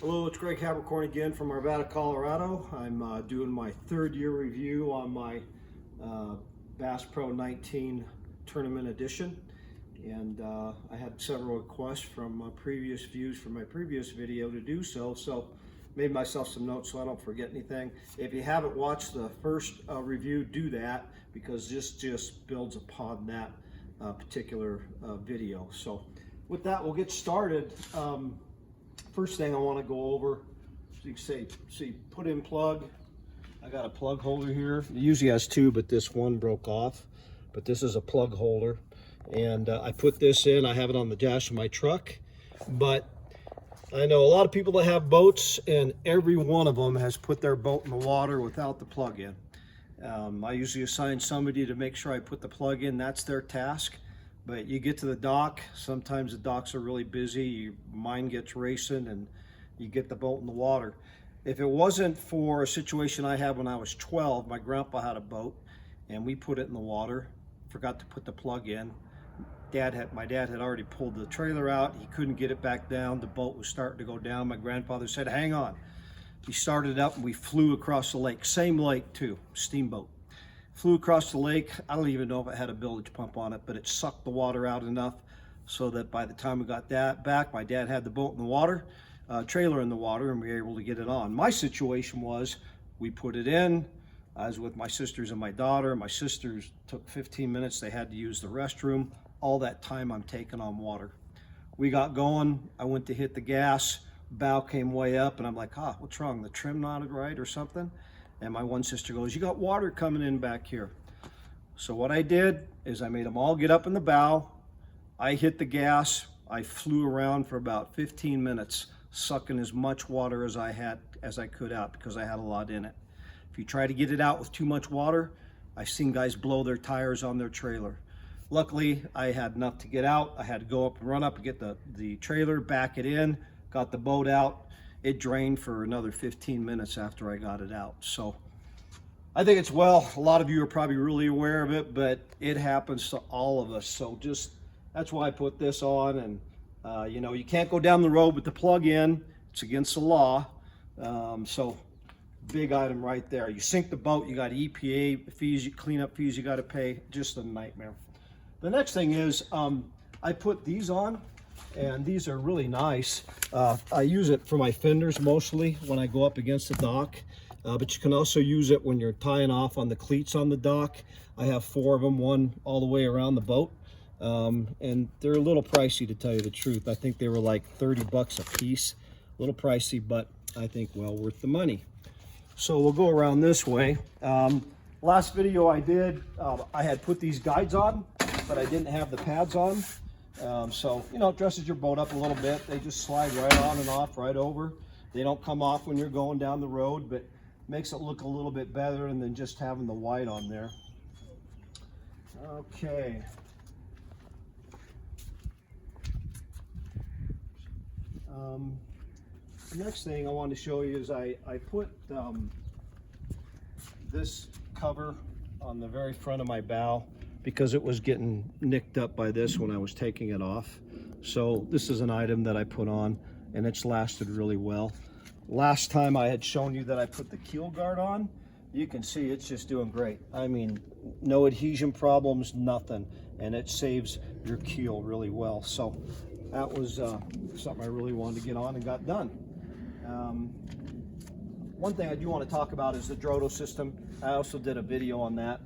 Hello, it's Greg Habercorn again from Arvada, Colorado. I'm doing my third year review on my Bass Pro 19 Tournament Edition. And I had several requests from previous views from my previous video to do so made myself some notes so I don't forget anything. If you haven't watched the first review, do that, because this just builds upon that particular video. So with that, we'll get started. First thing I want to go over, so you can see put in plug. I got a plug holder here. It usually has two, but this one broke off. But this is a plug holder, and I put this in. I have it on the dash of my truck. But I know a lot of people that have boats, and every one of them has put their boat in the water without the plug in. I usually assign somebody to make sure I put the plug in. That's their task. But you get to the dock, sometimes the docks are really busy, your mind gets racing, and you get the boat in the water. If it wasn't for a situation I had when I was 12, my grandpa had a boat, and we put it in the water, forgot to put the plug in. My dad had already pulled the trailer out, he couldn't get it back down, the boat was starting to go down. My grandfather said, hang on. He started up and we flew across the lake, same lake too, steamboat. Flew across the lake. I don't even know if it had a bilge pump on it, but it sucked the water out enough so that by the time we got that back, my dad had the boat in the water, trailer in the water, and we were able to get it on. My situation was, we put it in. I was with my sisters and my daughter. My sisters took 15 minutes. They had to use the restroom. All that time I'm taking on water. We got going. I went to hit the gas. Bow came way up, and I'm like, what's wrong? The trim not right or something? And my one sister goes, you got water coming in back here. So what I did is I made them all get up in the bow. I hit the gas. I flew around for about 15 minutes, sucking as much water as I could out, because I had a lot in it. If you try to get it out with too much water, I've seen guys blow their tires on their trailer. Luckily, I had enough to get out. I had to go up and run up and get the trailer, back it in, got the boat out. It drained for another 15 minutes after I got it out. So I think a lot of you are probably really aware of it, but it happens to all of us. So that's why I put this on. And you can't go down the road with the plug in. It's against the law. So big item right there. You sink the boat, you got EPA fees, cleanup fees you got to pay. Just a nightmare. The next thing is I put these on. And these are really nice. I use it for my fenders mostly when I go up against the dock, but you can also use it when you're tying off on the cleats on the dock. I have 4 of them, one all the way around the boat, and they're a little pricey, to tell you the truth. I think they were like 30 bucks a piece. A little pricey, but I think well worth the money. So we'll go around this way. Last video I did, I had put these guides on, but I didn't have the pads on. So it dresses your boat up a little bit. They just slide right on and off, right over. They don't come off when you're going down the road, but makes it look a little bit better than just having the white on there. Okay. The next thing I wanted to show you is I put this cover on the very front of my bow, because it was getting nicked up by this when I was taking it off. So this is an item that I put on, and it's lasted really well. Last time I had shown you that I put the keel guard on. You can see it's just doing great. I mean, no adhesion problems, nothing. And it saves your keel really well. So that was something I really wanted to get on and got done. One thing I do want to talk about is the Droto system. I also did a video on that.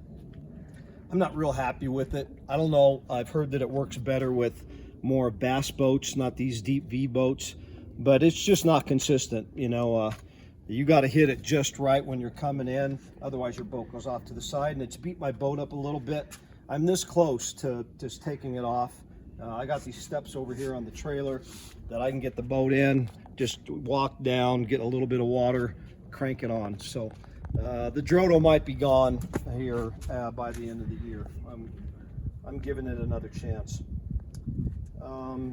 I'm not real happy with it. I don't know. I've heard that it works better with more bass boats, not these deep V boats, but it's just not consistent. You got to hit it just right when you're coming in. Otherwise, your boat goes off to the side, and it's beat my boat up a little bit. I'm this close to just taking it off. I got these steps over here on the trailer that I can get the boat in, just walk down, get a little bit of water, crank it on. So the Droto might be gone here by the end of the year. I'm giving it another chance. All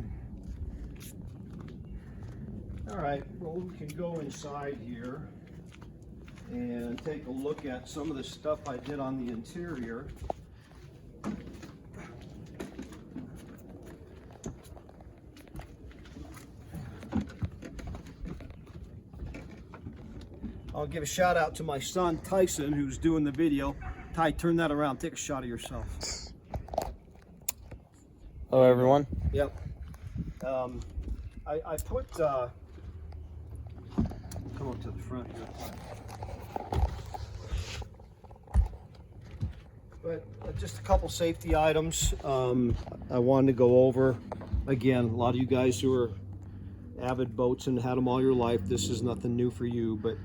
right, well, we can go inside here and take a look at some of the stuff I did on the interior. I'll give a shout out to my son Tyson, who's doing the video. Ty, turn that around. Take a shot of yourself. Hello, everyone. Yep. I put. Come up to the front here. But just a couple safety items I wanted to go over. Again, a lot of you guys who are avid boats and had them all your life, this is nothing new for you, but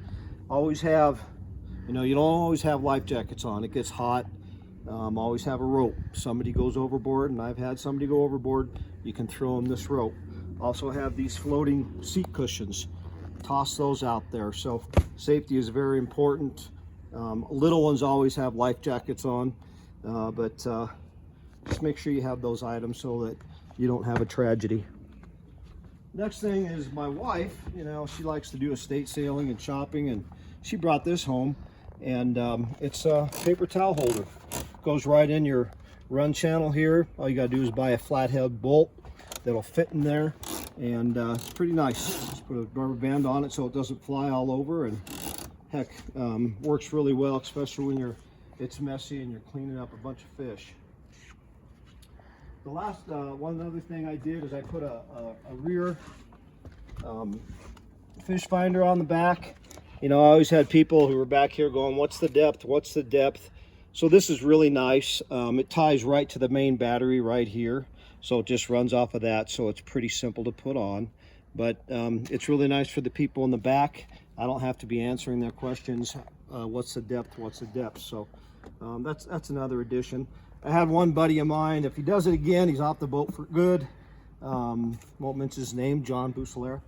always have, you know, you don't always have life jackets on. It gets hot. Always have a rope. Somebody goes overboard, and I've had somebody go overboard, you can throw them this rope. Also have these floating seat cushions. Toss those out there. So safety is very important. Little ones always have life jackets on, but just make sure you have those items so that you don't have a tragedy. Next thing is my wife, you know, she likes to do estate sailing and shopping, and she brought this home, and it's a paper towel holder. Goes right in your run channel here. All you gotta do is buy a flathead bolt that'll fit in there, and it's pretty nice. Just put a rubber band on it so it doesn't fly all over, and heck, works really well, especially when it's messy and you're cleaning up a bunch of fish. The last one other thing I did is I put a rear fish finder on the back. You know, I always had people who were back here going, what's the depth, what's the depth? So this is really nice. It ties right to the main battery right here, so it just runs off of that, so it's pretty simple to put on. But it's really nice for the people in the back. I don't have to be answering their questions, what's the depth, what's the depth. So that's another addition. I had one buddy of mine, if he does it again, he's off the boat for good. Won't mention his name, John Busolera.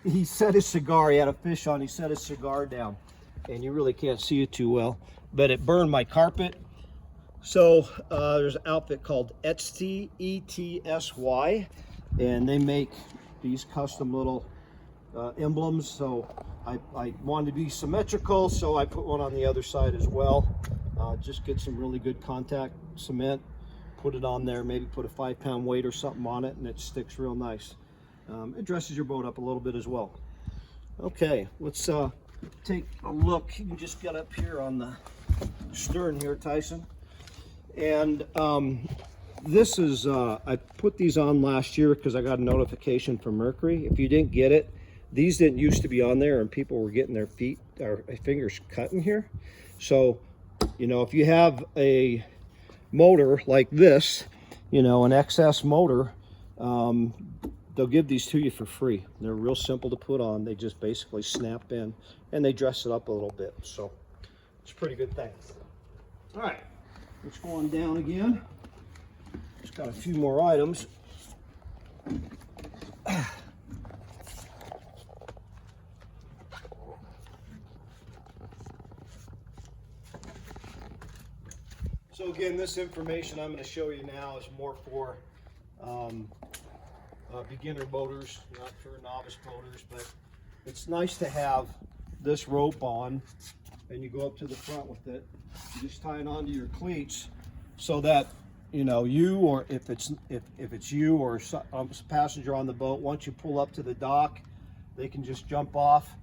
He set his cigar, he had a fish on, he set his cigar down, and you really can't see it too well, but it burned my carpet. So there's an outfit called Etsy, E-T-S-Y, and they make these custom little emblems. So I wanted to be symmetrical, so I put one on the other side as well. Just get some really good contact cement, put it on there, maybe put a 5-pound weight or something on it, and it sticks real nice. It dresses your boat up a little bit as well. Okay, let's take a look. You can just get up here on the stern here, Tyson. And this is, I put these on last year because I got a notification from Mercury. If you didn't get it, these didn't used to be on there, and people were getting their feet or fingers cut in here. So, you know, if you have a motor like this, you know, an XS motor, they'll give these to you for free. They're real simple to put on. They just basically snap in, and they dress it up a little bit. So it's a pretty good thing. All right, let's go on down again. Just got a few more items. So again, this information I'm going to show you now is more for beginner boaters, not for novice boaters, but it's nice to have this rope on, and you go up to the front with it. You just tie it onto your cleats so that, you know, you, or if it's you or a passenger on the boat, once you pull up to the dock, they can just jump off,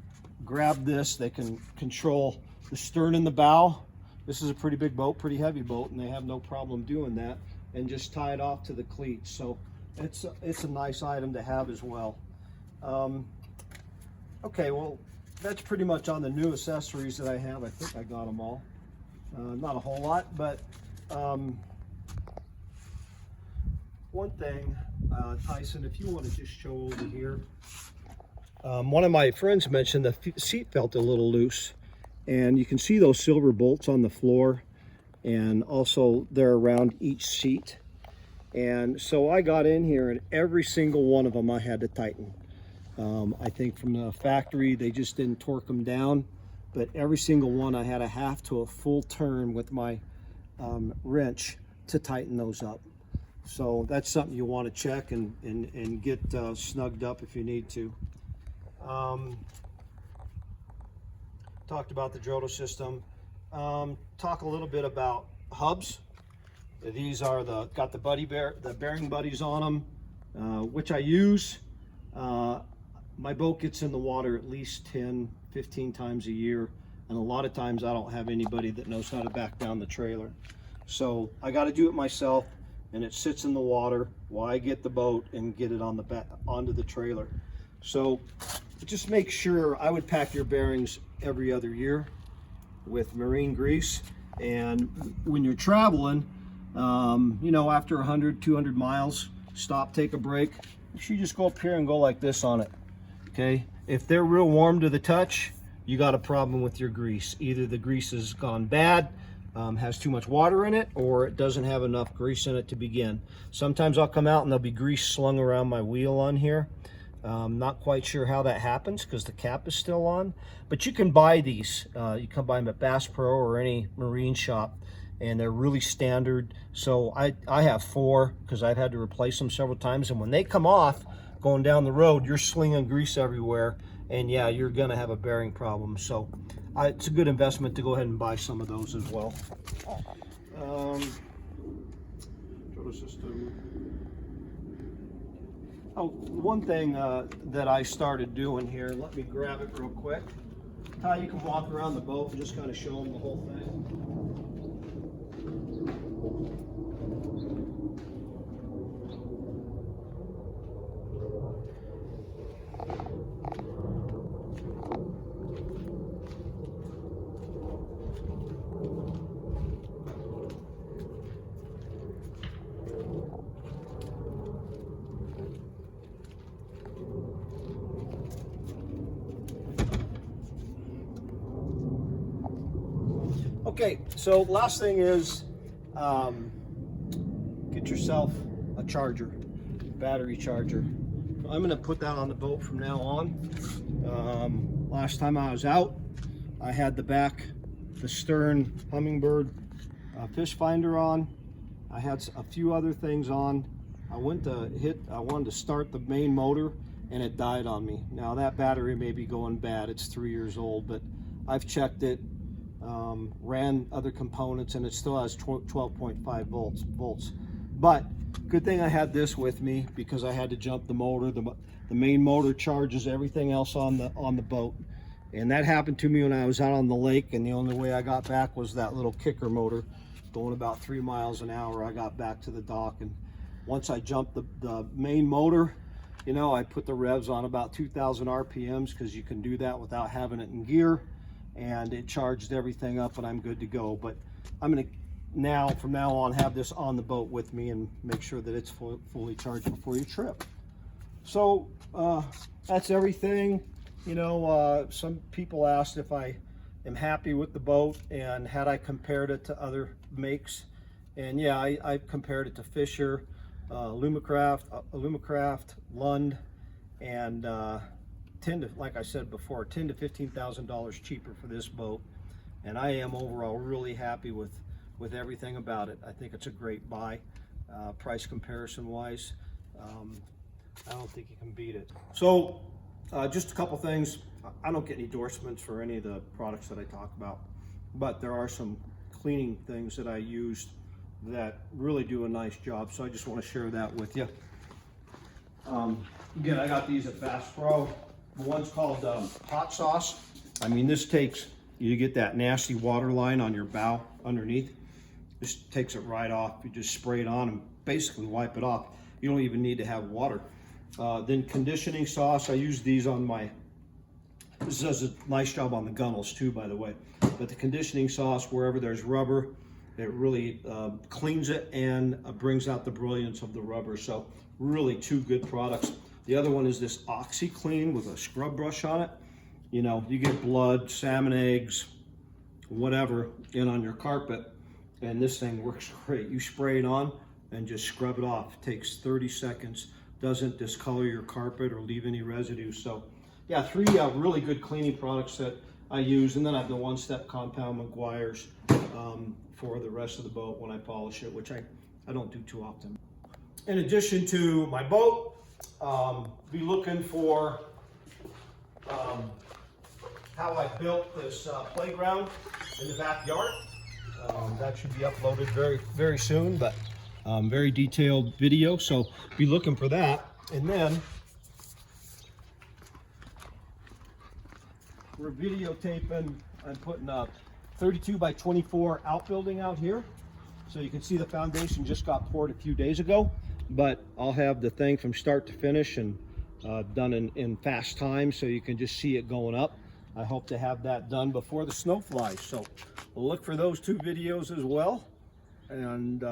grab this. They can control the stern and the bow. This is a pretty big boat, pretty heavy boat, and they have no problem doing that, and just tie it off to the cleats. So it's a nice item to have as well. Okay, well, that's pretty much on the new accessories that I have. I think I got them all. Not a whole lot, but one thing, Tyson, if you want to just show over here. One of my friends mentioned the seat felt a little loose, and you can see those silver bolts on the floor, and also they're around each seat. And so I got in here, and every single one of them I had to tighten. I think from the factory they just didn't torque them down, but every single one I had a half to a full turn with my wrench to tighten those up. So that's something you want to check and get snugged up if you need to. Talked about the Droto system. Talk a little bit about hubs. These are got the bearing buddies on them, which I use. my boat gets in the water at least 10, 15 times a year. And a lot of times I don't have anybody that knows how to back down the trailer. So I got to do it myself, and it sits in the water while I get the boat and get it on the back onto the trailer. So just make sure, I would pack your bearings every other year with marine grease. And when you're traveling, you know, after 100, 200 miles, stop, take a break. You just go up here and go like this on it. Okay, if they're real warm to the touch, you got a problem with your grease. Either the grease has gone bad, has too much water in it, or it doesn't have enough grease in it to begin. Sometimes I'll come out and there'll be grease slung around my wheel on here. Not quite sure how that happens because the cap is still on, but you can buy these. You can buy them at Bass Pro or any marine shop, and they're really standard. So I have 4 because I've had to replace them several times, and when they come off going down the road, you're slinging grease everywhere, and yeah, you're gonna have a bearing problem. So it's a good investment to go ahead and buy some of those as well. Oh, one thing that I started doing here, let me grab it real quick. Ty, you can walk around the boat and just kind of show them the whole thing. Okay, so last thing is get yourself a charger, battery charger. I'm going to put that on the boat from now on. Last time I was out, I had the stern Humminbird fish finder on. I had a few other things on. I wanted to start the main motor, and it died on me. Now that battery may be going bad. It's 3 years old, but I've checked it. Ran other components, and it still has 12.5 volts. But good thing I had this with me because I had to jump the motor. The main motor charges everything else on the boat, and that happened to me when I was out on the lake, and the only way I got back was that little kicker motor going about 3 miles an hour. I got back to the dock, and once I jumped the main motor, you know, I put the revs on about 2,000 RPMs because you can do that without having it in gear. And it charged everything up, and I'm good to go. But I'm going to from now on have this on the boat with me and make sure that it's fully charged before your trip. So that's everything. You know, some people asked if I am happy with the boat and had I compared it to other makes. And yeah, I compared it to Fisher, Alumacraft, Lund, and like I said before, $10,000 to $15,000 cheaper for this boat, and I am overall really happy with everything about it. I think it's a great buy, price comparison wise. I don't think you can beat it. So just a couple things. I don't get any endorsements for any of the products that I talk about, but there are some cleaning things that I used that really do a nice job, so I just want to share that with you. Again, I got these at Bass Pro. The one's called hot sauce. I mean, this takes, you get that nasty water line on your bow underneath. This takes it right off. You just spray it on and basically wipe it off. You don't even need to have water. Then conditioning sauce, I use these on this does a nice job on the gunnels too, by the way. But the conditioning sauce, wherever there's rubber, it really cleans it and brings out the brilliance of the rubber. So really 2 good products. The other one is this OxiClean with a scrub brush on it. You know, you get blood, salmon eggs, whatever, in on your carpet, and this thing works great. You spray it on and just scrub it off. It takes 30 seconds, doesn't discolor your carpet or leave any residue. So yeah, 3 really good cleaning products that I use, and then I have the one-step compound Meguiar's for the rest of the boat when I polish it, which I don't do too often. In addition to my boat, be looking for how I built this playground in the backyard. That should be uploaded very, very soon, but very detailed video, so be looking for that. And then we're videotaping. I'm putting a 32 by 24 outbuilding out here. So you can see the foundation just got poured a few days ago, but I'll have the thing from start to finish and done in fast time, so you can just see it going up. I hope to have that done before the snow flies. So we'll look for those two videos as well. And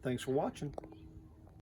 thanks for watching.